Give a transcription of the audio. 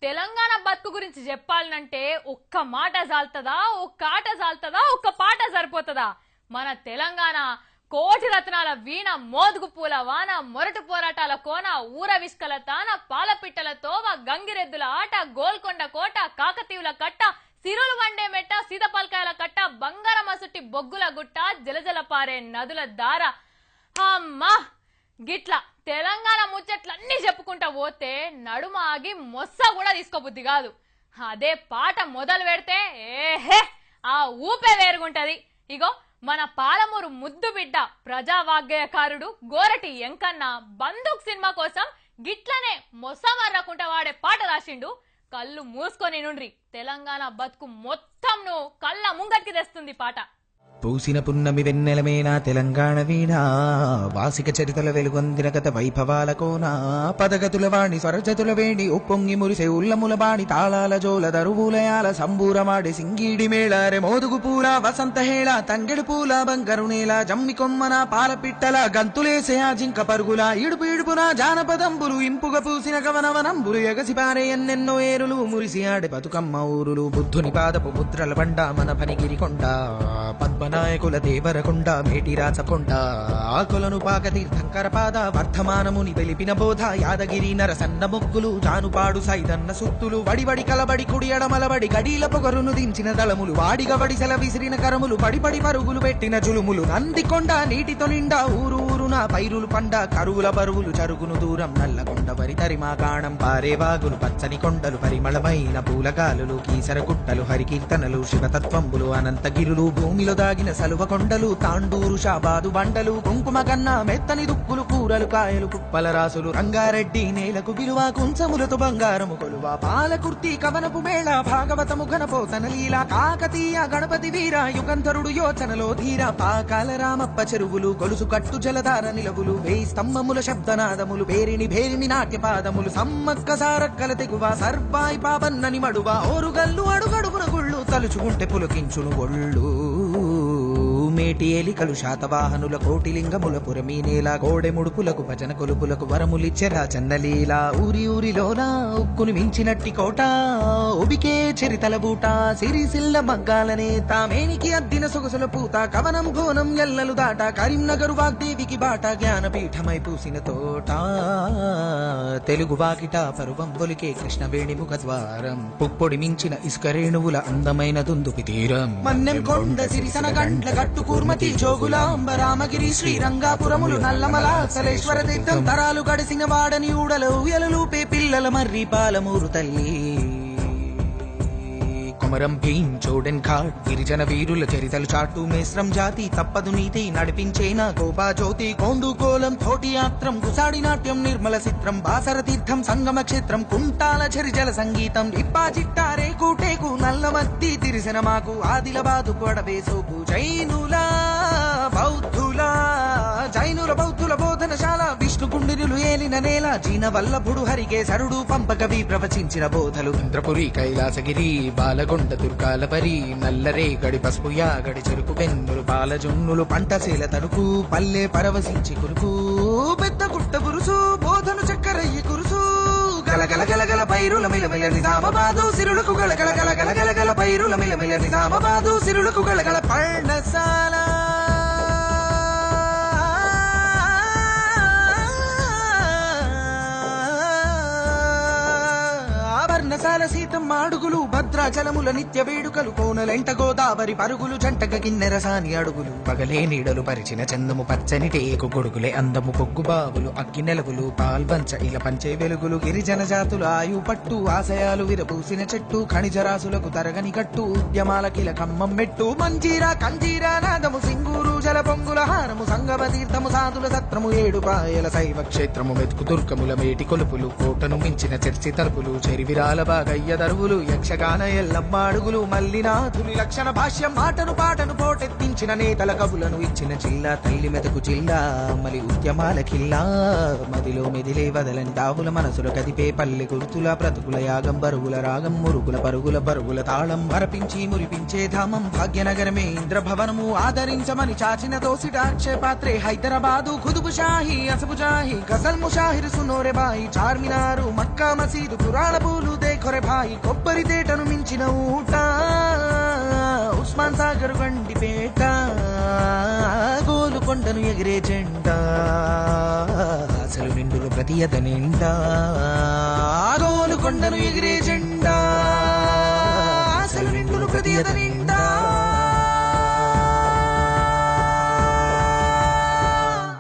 తెలంగాణ బతుకు గురించి చెప్పాలంటే ఒక్క మాట జాల్తదా, ఒక్క ఆట జాల్తదా, ఒక్క పాట సరిపోతుందా? మన తెలంగాణ కోటి రత్నాల వీణ, మోదుగు పూల వాన, మొరటు పోరాటాల కోన, ఊర విష్కల తాన, పాలపిట్టల తోవ, గంగిరెద్దుల ఆట, గోల్కొండ కోట, కాకతీయుల కట్ట, సిరులు వండే మెట్ట, సీతపల్కాయల కట్ట, బంగారం అసుట్టి బొగ్గుల గుట్ట, జలజల పారే నదుల దార. అమ్మా గిట్లా తెలంగాణ ముచ్చట్లన్నీ చెప్పుకుంటా పోతే నడుమ ఆగి మొస్స కూడా తీసుకోబుద్ది కాదు. అదే పాట మొదలు పెడితే ఏహే ఆ ఊపే వేరుగుంటది. ఇగో మన పాలమూరు ముద్దు బిడ్డ ప్రజావాగ్గేయకారుడు గోరటి ఎంకన్న బందూక్ సినిమా కోసం గిట్లనే మొస్స మర్రకుంటా వాడే పాట రాసిండు. కళ్ళు మూసుకొని నుండ్రి, తెలంగాణ బతుకు మొత్తం నువ్వు కళ్ళ ముంగటికి తెస్తుంది పాట. పూసిన పున్నమి వెన్నెలమేనా తెలంగాణ వీణా, వాసిక చరితల వెలుగొందిన గత వైభవాల కోన, పదగతుల వాణి స్వరజతుల వేణి ఉప్పొంగి మురిసే ఉల్లముల బాణి, తాళాల జోల దరువులయాల సంబూరమాడి సింగీడి మేళారె, మోదుగు పూల వసంత హేళ, తంగెడు పూల బంగారు నేల, జమ్మి కొమ్మన పాలపిట్టల గంతులేసే ఆ జింక పరుగుల, ఇడుపు ఇడుపున జానపదంబులు ఇంపుగా పూసిన కవనవనంబులు, ఎగసిపారే ఎన్నెన్నో ఏరులు మురిసి ఆడే బతుకమ్మ ఊరులు, బుద్ధుని పాదపు ముద్రల బండ మన పనిగిరి కొండ, పద్మనాయకుల దేవరకొండ మేటి రాచకొండ, ఆకులను పాక తీర్థంకర పాద వర్ధమానముని వెలిపిన బోధ, యాదగిరి నరసన్న మొక్కులు జానుపాడు సైదన్న సుత్తులు, వడివడి కలబడి కుడి అడమలబడి గడీల పొగరును దించిన దళములు, వాడిగ వడిసెల విసిరిన కరములు, పడిపడి పరుగులు పెట్టిన జులుములు, నందికొండ నీటితో నిండా ఊరు ఊరున పైరులు పండ, కరువుల బరువులు జరుగును దూరం నల్లకొండ వరి తరిమా కాణం, పారే వాగులు పచ్చని కొండలు పరిమళమైన పూలగాలులు, కీసర గుట్టలు హరికీర్తనలు శివతత్వంబులు, అనంతగిరులు భూమిలో దాగిన సలువ కొండలు, తాండూరు షాబాదు బండలు, కుంకుమ కన్నా మెత్తని దుక్కులు, కూరలు కాయలు కుప్పల రాసులు, రంగారెడ్డి నేలకు విలువ కుంచములతో బంగారము కొలువ, పాలకుర్తి కవనపు మేళ భాగవతము ఘనపోతన లీల, కాకతీయ గణపతి వీర యుగంధరుడు యోచనలో ధీర, పాకాల రామప్ప చెరువులు గొలుసు కట్టు జలధార నిలవులు, వేయి స్తంభముల శబ్దనాదములు, భేరిని భేరిని నాట్యపాదములు, సమ్మక్క సారక్కల తెగువ సర్వాయి పాపన్నని మడువ, ఓరుగల్లు అడుగడుగున గుళ్ళు తలుచుకుంటే పులకించును ఒళ్ళు, మేటి ఏలికలు శాతవాహనుల కోటిలింగముల పురమీనేల, కోడె ముడుపులకు భజన కొలుపులకు వరములిచ్చెరా చన్నలీల, ఊరి ఊరిలోన ఉక్కుని మించినట్టి కోట, ఉబికే చరితల బూట, సిరిసిల్ల మగ్గాలనే తామేనికి అద్దిన సొగసుల పూత, కవనం భోనం ఎల్లలు దాట, కరీంనగరు వాగ్దేవికి బాట, జ్ఞానపీఠమై పూసిన తోట, తెలుగు వాకిట పరువం బొలికే కృష్ణవేణి ముఖ ద్వారం, పుప్పొడి మించిన ఇసుక రేణువుల అందమైన దుందుకి తీరం, మన్నెం కొండ సిరిసన గండ్ల గట్టు కూర్మతి జోగులాంబ రామగిరి శ్రీరంగాపురములు, నల్లమల సలేశ్వర తీర్థం, తరాలు గడిసిన వాడని ఊడలు ఎలలూపే పిల్లల మర్రి పాలమూరు తల్లి, కొమరం భీం చోడెన్ ఘాట్ గిరిజన వీరుల చరితలు చాటు, మేస్రం జాతి తప్పదు నీతి నడిపించేనా గోపా జ్యోతి, కోండు కోలం తోటి యాత్రం గుసాడి నాట్యం నిర్మల చిత్రం, బాసర తీర్థం సంగమ క్షేత్రం, కుంటాల చరిజల సంగీతం, ఇప్పా చిట్టారే కూటేకు నల్లమద్ది తిరిసిన మాకు, ఆదిలబాదు కొడవేసోపు, జైనుల బౌద్ధుల బోధనశాల, విష్ణు కుండినులు ఏలిన నేల, జీన వల్లభుడు హరికేశరుడు పంపకవి ప్రవచించిన బోధలు, ఇంద్రపురి కైలాసగిరి బాలగొండ దుర్గాలపరి, నల్లరే గడి పసుపు యాగడి చెరుకు వెన్నులు పాలజొన్నులు పంటశీల తడుకు, పల్లె పరవశించి కురుకు, పెద్ద గుట్ట గురుసు బోధను చక్కరయ్యి కురుసు, గలగల గలగల పైరుల మిలమిల నిజామాబాదు సిరులకు గలగల గలగల గలగల పైరుల మిలమిల నిజామాబాదు సిరులకు గలగల పర్ణశాల, వర్ణశాల సీతమ్మ అడుగులు, భద్రాచలముల నిత్య వేడుకలు, కోనలెంట గోదావరి పరుగులు, జంటక కిన్నెర సాని అడుగులు, పగలే నీడలు పరిచిన చందము పచ్చని టేకు గొడుగులే అందము పొగ్గు బావులు, అక్కి నెలవులు పాల్వంచ ఇలా పంచే వెలుగులు, గిరిజన జాతుల ఆయు పట్టు, ఆశయాలు విరపూసిన చెట్టు, ఖనిజరాసులకు తరగని కట్టు, ఉద్యమాల కిల కమ్మం మెట్టు, మంజీరా కంజీరా నాదము సింగూరు జల పొంగుల హారము, సంగమ తీర్థము సాధుల సత్రము, ఏడు పాయల శైవ క్షేత్రము, మెతుకు దుర్గముల మేటి కొలుపులు, కోటను మించిన చర్చి తలుపులు, చెరివిరాల బాగయ్య దరువులు, యక్షగాన ఎల్లమ్మ అడుగులు, మల్లినాథుని లక్షణ భాష్యం, మాటను పాటను పోటెత్తించిన నేతల కవులను ఇచ్చిన జిల్లా, తల్లి మెతుకు జిల్లా మలి ఉద్యమాల కిల్లా, మదిలో మెదిలే వదలని తావుల మనసుల కదిపే పల్లె గుర్తుల బ్రతుకుల యాగం, బరుగుల రాగం మురుగుల పరుగుల బరుగుల తాళం, మరపించి మురిపించే ధామం భాగ్యనగరమే ఇంద్రభవనము, ఆదరించమని చాచిన దోసిట అక్షయపాత్రే హైదరాబాదు, కుతుబు షాహి అసబు జాహి గజల్ ముషాహిర్ సునోరే బాయి, చార్మినారు మక్కా మసీదు పురాణ పూలు కొరె భాయి కొబ్బరి తేటను మించిన ఊట ఉస్మాన్ సాగర్ గండిపేట గోలుకొండను ఎగిరే జెండా అసలు నిండులు ప్రతి అత నిండా గోలుకొండను ఎగిరే జెండా అసలు నిండులు ప్రతి అత నిండా